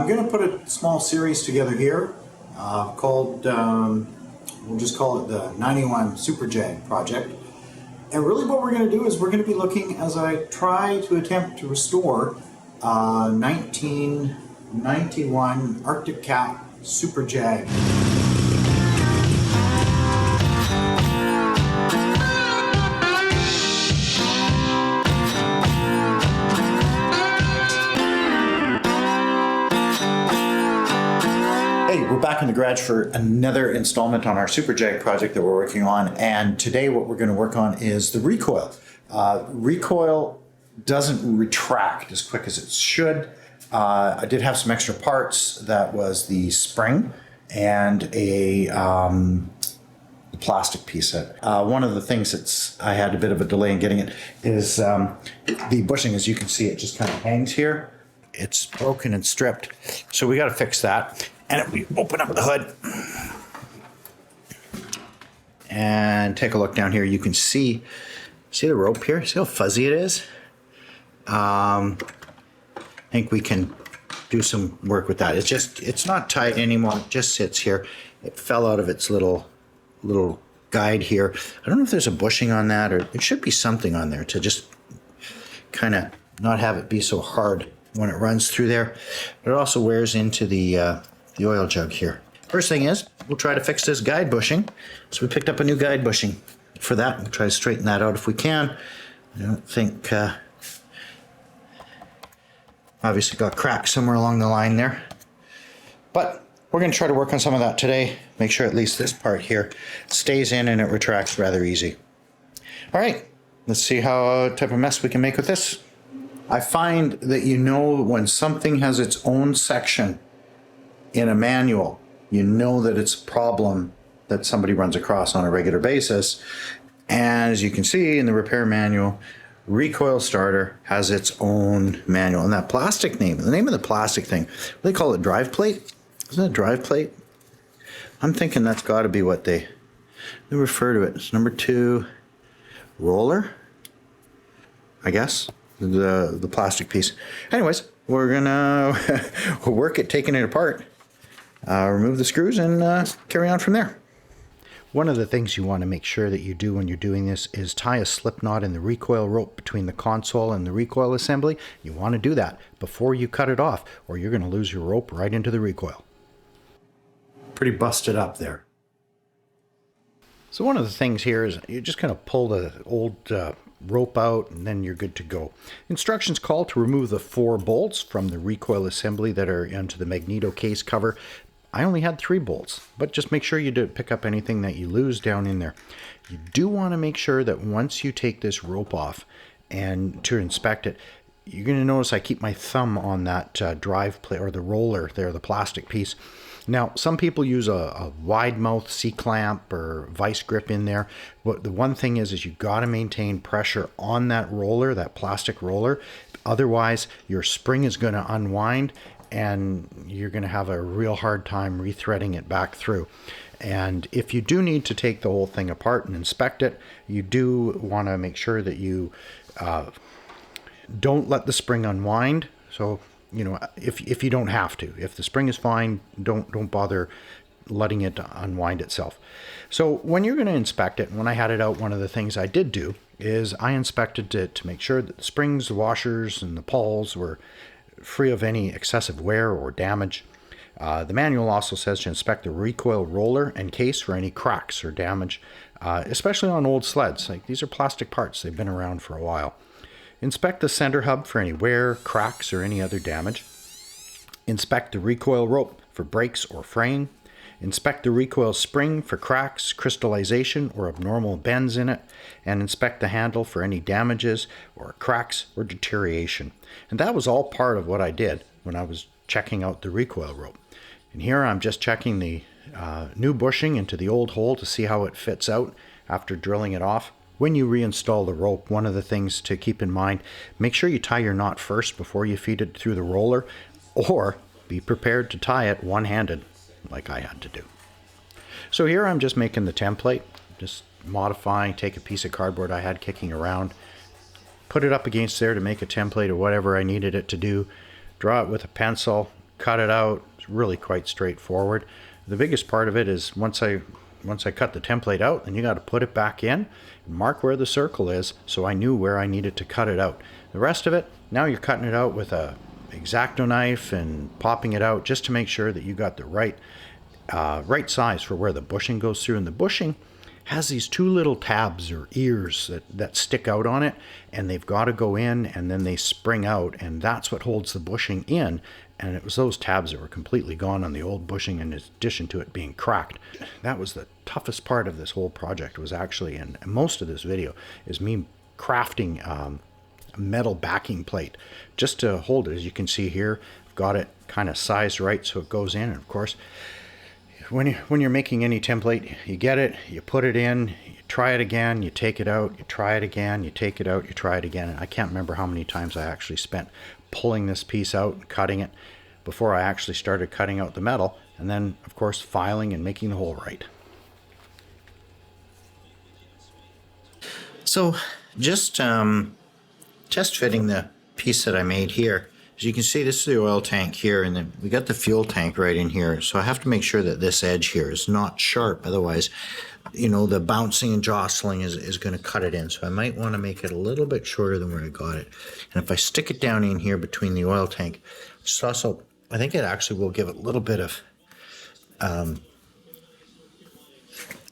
I'm going to put a small series together here called, we'll just call it the 91 Super Jag project. And really what we're going to do is we're going to be looking as I try to attempt to restore 1991 Arctic Cat Super Jag. Hey, we're back in the garage for another installment on our Super Jag project that we're working on, and today what we're going to work on is the recoil. Recoil doesn't retract as quick as it should. I did have some extra parts. That was the spring and a plastic piece. One of the things that's I had a bit of a delay in getting it is the bushing. As you can see, it just kind of hangs here. It's broken and stripped, so we got to fix that. And if we open up the hood and take a look down here, you can see the rope here. See how fuzzy it is? I think we can do some work with that. It's not tight anymore. It just sits here. It fell out of its little guide here. I don't know if there's a bushing on that, or there should be something on there to just kind of not have it be so hard when it runs through there. But it also wears into the oil jug here. First thing is, we'll try to fix this guide bushing. So we picked up a new guide bushing for that. We'll try to straighten that out if we can. I don't think, obviously got cracks somewhere along the line there. But we're going to try to work on some of that today. Make sure at least this part here stays in and it retracts rather easy. All right, let's see how type of mess we can make with this. I find that you know when something has its own section in a manual, you know that it's a problem that somebody runs across on a regular basis. And as you can see in the repair manual, recoil starter has its own manual. And that plastic name, the name of the plastic thing, they call it drive plate. Isn't it drive plate? I'm thinking that's got to be what they refer to it. It's number 2 roller, I guess, the plastic piece. Anyways, we're gonna work at taking it apart. Remove the screws and carry on from there. One of the things you want to make sure that you do when you're doing this is tie a slip knot in the recoil rope between the console and the recoil assembly. You want to do that before you cut it off, or you're going to lose your rope right into the recoil. Pretty busted up there. So one of the things here is you're just going to pull the old rope out and then you're good to go. Instructions call to remove the 4 bolts from the recoil assembly that are into the magneto case cover. I only had 3 bolts, but just make sure you don't pick up anything that you lose down in there. You do want to make sure that once you take this rope off and to inspect it, you're going to notice I keep my thumb on that drive plate or the roller there, the plastic piece. Now, some people use a wide mouth C-clamp or vice grip in there, but the one thing is you got to maintain pressure on that roller, that plastic roller. Otherwise, your spring is going to unwind and you're going to have a real hard time rethreading it back through. And if you do need to take the whole thing apart and inspect it, you do want to make sure that you don't let the spring unwind. So, you know, if you don't have to, if the spring is fine, don't bother letting it unwind itself. So when you're going to inspect it, when I had it out, one of the things I did do is I inspected it to make sure that the springs, the washers, and the pawls were free of any excessive wear or damage. The manual also says to inspect the recoil roller and case for any cracks or damage, especially on old sleds. Like, these are plastic parts, they've been around for a while. Inspect the center hub for any wear, cracks, or any other damage. Inspect the recoil rope for breaks or fraying. Inspect the recoil spring for cracks, crystallization, or abnormal bends in it. And inspect the handle for any damages or cracks or deterioration. And that was all part of what I did when I was checking out the recoil rope. And here I'm just checking the new bushing into the old hole to see how it fits out after drilling it off. When you reinstall the rope, one of the things to keep in mind, make sure you tie your knot first before you feed it through the roller, or be prepared to tie it one-handed, like I had to do. So here I'm just making the template, just modifying, take a piece of cardboard I had kicking around, put it up against there to make a template of whatever I needed it to do, draw it with a pencil, cut it out. It's really quite straightforward. The biggest part of it is once I cut the template out, then you got to put it back in, mark where the circle is, so I knew where I needed to cut it out. The rest of it, now you're cutting it out with a X-Acto knife and popping it out just to make sure that you got the right size for where the bushing goes through. And the bushing has these two little tabs or ears that stick out on it, and they've got to go in and then they spring out, and that's what holds the bushing in. And it was those tabs that were completely gone on the old bushing, in addition to it being cracked. That was the toughest part of this whole project, was actually, and most of this video is me crafting a metal backing plate just to hold it. As you can see here, I've got it kind of sized right so it goes in. And of course, when you're making any template, you get it, you put it in, you try it again, you take it out, you try it again, you take it out, you try it again. And I can't remember how many times I actually spent pulling this piece out and cutting it before I actually started cutting out the metal, and then of course filing and making the hole right. So just fitting the piece that I made here. As you can see, this is the oil tank here, and then we got the fuel tank right in here. So I have to make sure that this edge here is not sharp. Otherwise, you know, the bouncing and jostling is going to cut it in. So I might want to make it a little bit shorter than where I got it. And if I stick it down in here between the oil tank, just also, I think it actually will give it a little bit of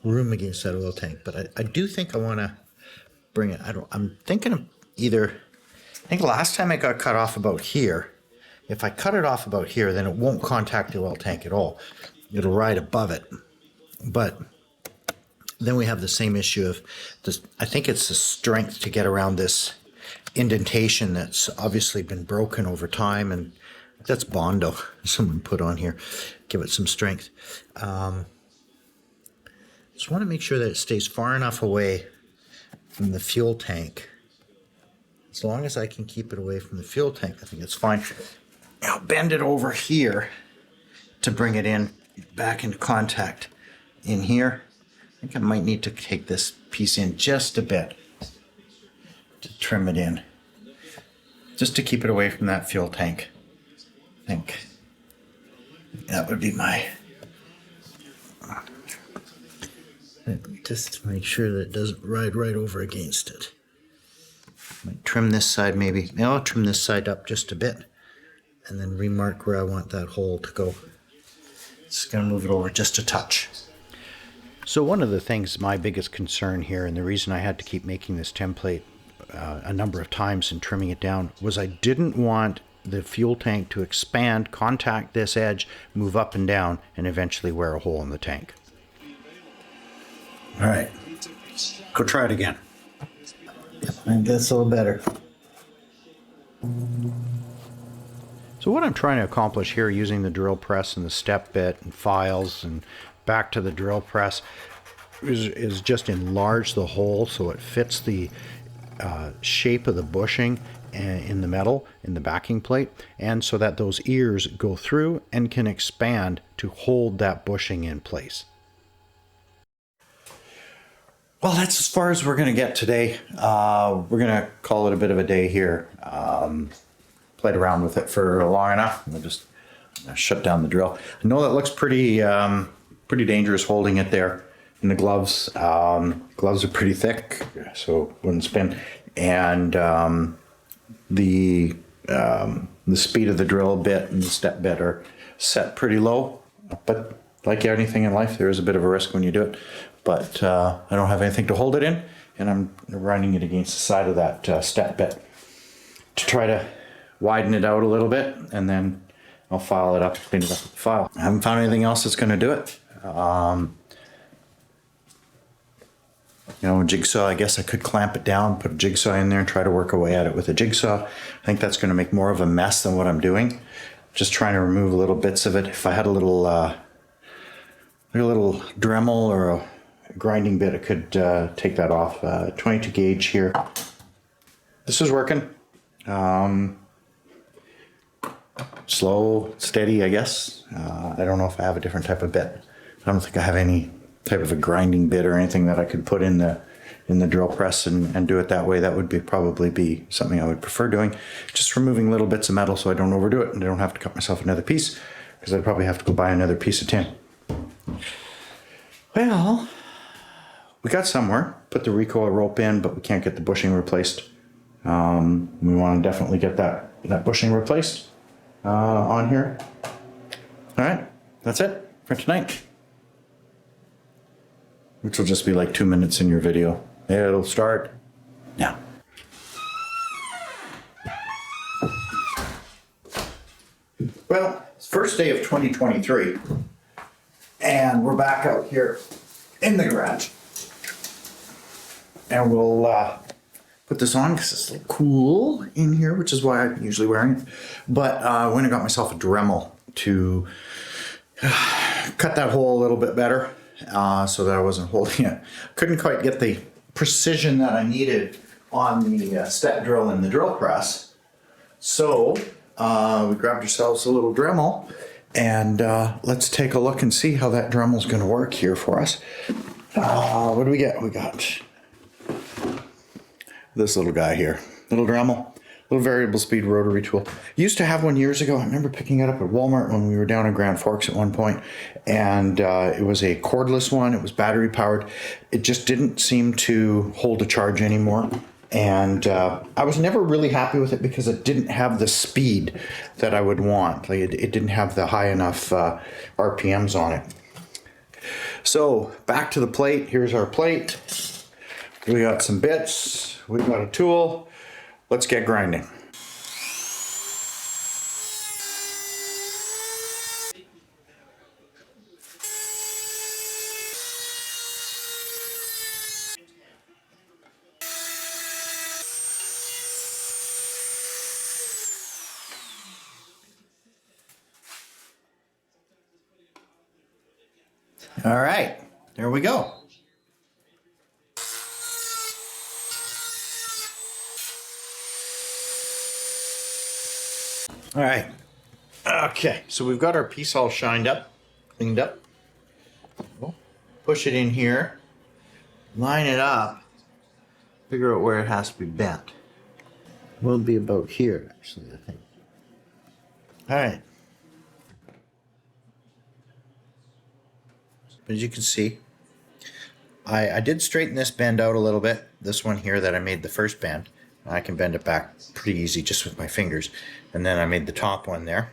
room against that oil tank. But I do think I want to bring it, I'm thinking of either, I think last time it got cut off about here. If I cut it off about here, then it won't contact the oil tank at all. It'll ride above it. But then we have the same issue of this. I think it's the strength to get around this indentation that's obviously been broken over time, and that's Bondo someone put on here. Give it some strength. Just want to make sure that it stays far enough away from the fuel tank. As long as I can keep it away from the fuel tank, I think it's fine. I'll bend it over here to bring it in back into contact in here. I think I might need to take this piece in just a bit to trim it in, just to keep it away from that fuel tank. I think that would be my, just to make sure that it doesn't ride right over against it. Might trim this side maybe. Now I'll trim this side up just a bit and then remark where I want that hole to go. Just gonna move it over just a touch. So one of the things, my biggest concern here, and the reason I had to keep making this template a number of times and trimming it down, was I didn't want the fuel tank to expand, contact this edge, move up and down, and eventually wear a hole in the tank. All right, go try it again. I think that's a little better. So what I'm trying to accomplish here, using the drill press and the step bit and files and back to the drill press, is just enlarge the hole so it fits the shape of the bushing in the metal, in the backing plate, and so that those ears go through and can expand to hold that bushing in place. Well, that's as far as we're going to get today. We're going to call it a bit of a day here. Played around with it for long enough. We'll just shut down the drill. I know that looks pretty dangerous holding it there in the gloves. Gloves are pretty thick, so it wouldn't spin. And the speed of the drill bit and the step bit are set pretty low. But like anything in life, there is a bit of a risk when you do it. But I don't have anything to hold it in, and I'm running it against the side of that step bit to try to widen it out a little bit, and then I'll file it up, clean it up with the file. I haven't found anything else that's going to do it. You know, jigsaw, I guess I could clamp it down, put a jigsaw in there and try to work away at it with a jigsaw. I think that's going to make more of a mess than what I'm doing. Just trying to remove little bits of it. If I had a little Dremel or a grinding bit, I could take that off. 22 gauge here. This is working. Slow, steady, I guess. I don't know if I have a different type of bit. I don't think I have any type of a grinding bit or anything that I could put in the in the drill press and do it that way. That would probably be something I would prefer doing. Just removing little bits of metal so I don't overdo it and I don't have to cut myself another piece, because I'd probably have to go buy another piece of tin. Well, we got somewhere. Put the recoil rope in, but we can't get the bushing replaced. We want to definitely get that bushing replaced on here. All right, that's it for tonight. Which will just be like 2 minutes in your video. It'll start now. Well, it's first day of 2023, and we're back out here in the garage. And we'll put this on because it's a little cool in here, which is why I'm usually wearing it. But I went and got myself a Dremel to cut that hole a little bit better so that I wasn't holding it. Couldn't quite get the precision that I needed on the step drill and the drill press. So we grabbed ourselves a little Dremel, and let's take a look and see how that Dremel's going to work here for us. What do we get? We got this little guy here, little Dremel, little variable speed rotary tool. Used to have one years ago. I remember picking it up at Walmart when we were down in Grand Forks at one point, and it was a cordless one. It was battery powered. It just didn't seem to hold a charge anymore, and I was never really happy with it because it didn't have the speed that I would want. Like it didn't have the high enough RPMs on it. So back to the plate. Here's our plate. We got some bits. We got a tool. Let's get grinding. All right, there we go. All right, okay, so we've got our piece all shined up, cleaned up. We'll push it in here, line it up, figure out where it has to be bent. Will be about here, actually, I think. All right. As you can see, I did straighten this bend out a little bit. This one here that I made the first bend, I can bend it back pretty easy just with my fingers. And then I made the top one there.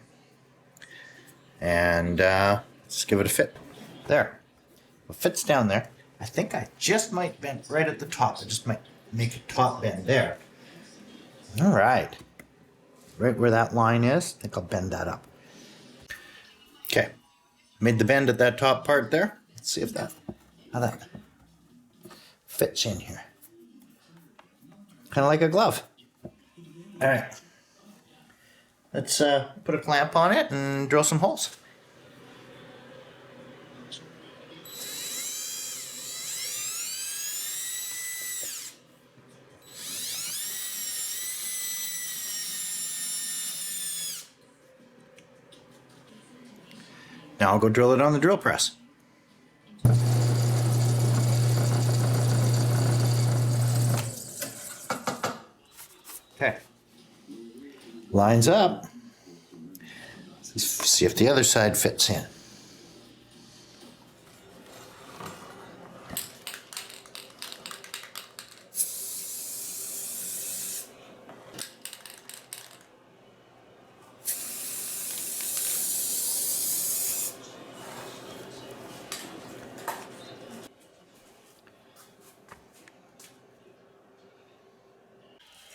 And let's give it a fit. There. It fits down there. I think I just might bend right at the top. I just might make a top bend there. All right. Right where that line is, I think I'll bend that up. Okay. Made the bend at that top part there. Let's see if how that fits in here. Kind of like a glove. All right. Let's put a clamp on it and drill some holes. Now I'll go drill it on the drill press. Okay. Lines up. Let's see if the other side fits in.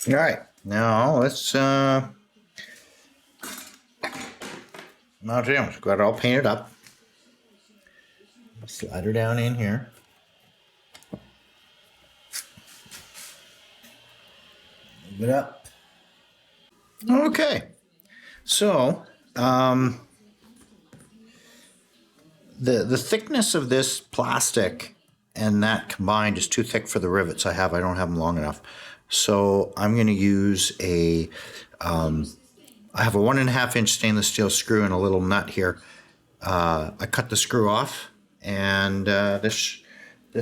All right, now let's mount it in. We've got it all painted up. Slide her down in here. Move it up. Okay, so the thickness of this plastic and that combined is too thick for the rivets I have. I don't have them long enough. So I'm going to use I have a 1.5 inch stainless steel screw and a little nut here. I cut the screw off, and this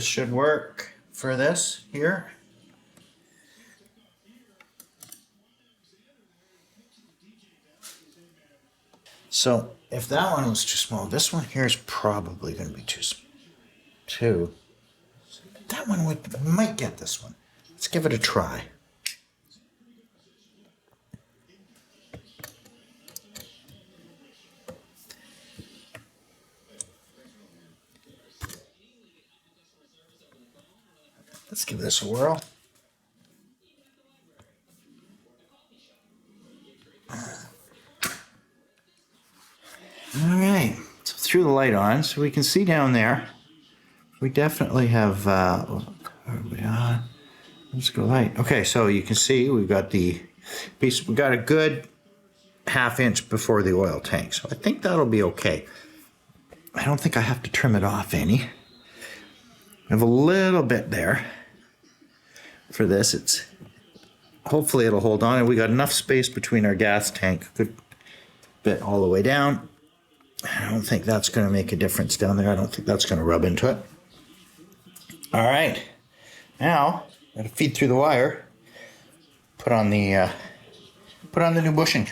should work for this here. So if that one was too small, this one here is probably going to be too small too. That one might get this one. Let's give it a try. Let's give this a whirl. All right, so threw the light on so we can see down there. We definitely have, are we on? Let's go light. Okay, so you can see we've got the piece, we got a good ½ inch before the oil tank. So I think that'll be okay. I don't think I have to trim it off any. I have a little bit there for this. It's hopefully it'll hold on, and we got enough space between our gas tank, good bit all the way down. I don't think that's going to make a difference down there. I don't think that's going to rub into it. All right, now got to feed through the wire. Put on the new bushing.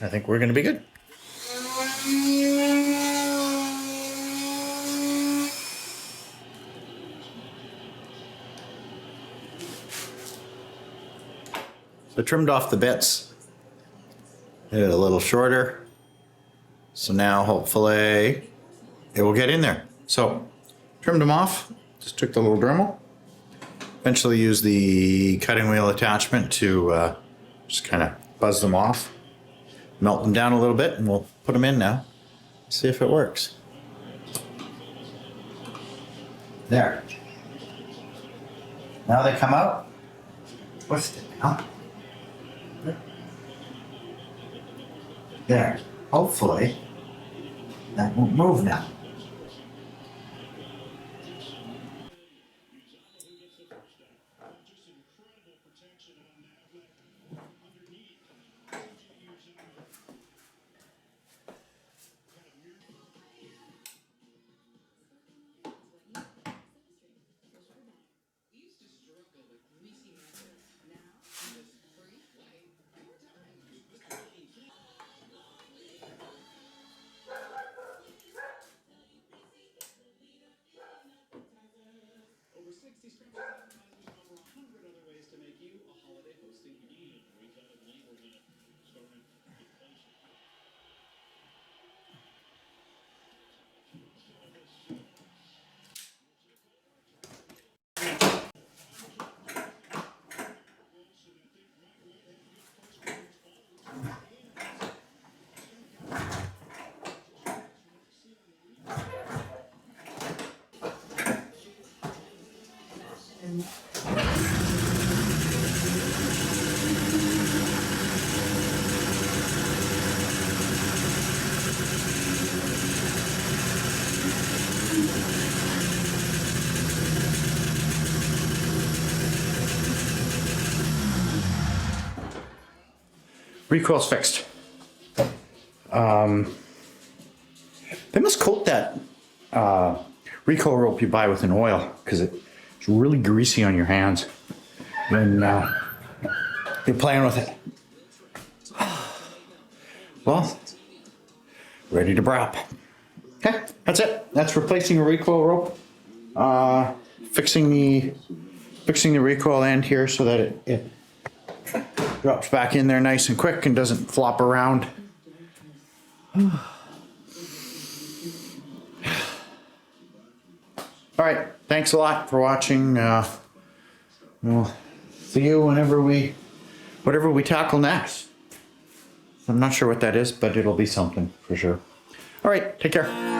I think we're going to be good. So trimmed off the bits. Made it a little shorter. So now hopefully it will get in there. So trimmed them off. Just took the little Dremel. Eventually use the cutting wheel attachment to just kind of buzz them off. Melt them down a little bit, and we'll put them in now. See if it works. There. Now they come out. Twist it now. There. Hopefully that won't move now. Recoil's fixed. They must coat that recoil rope you buy with an oil, because it's really greasy on your hands when you're playing with it. Well, ready to brap. Okay, that's it. That's replacing a recoil rope. Fixing the recoil end here so that it drops back in there nice and quick and doesn't flop around. All right, thanks a lot for watching. We'll see you whatever we tackle next. I'm not sure what that is, but it'll be something for sure. All right, take care.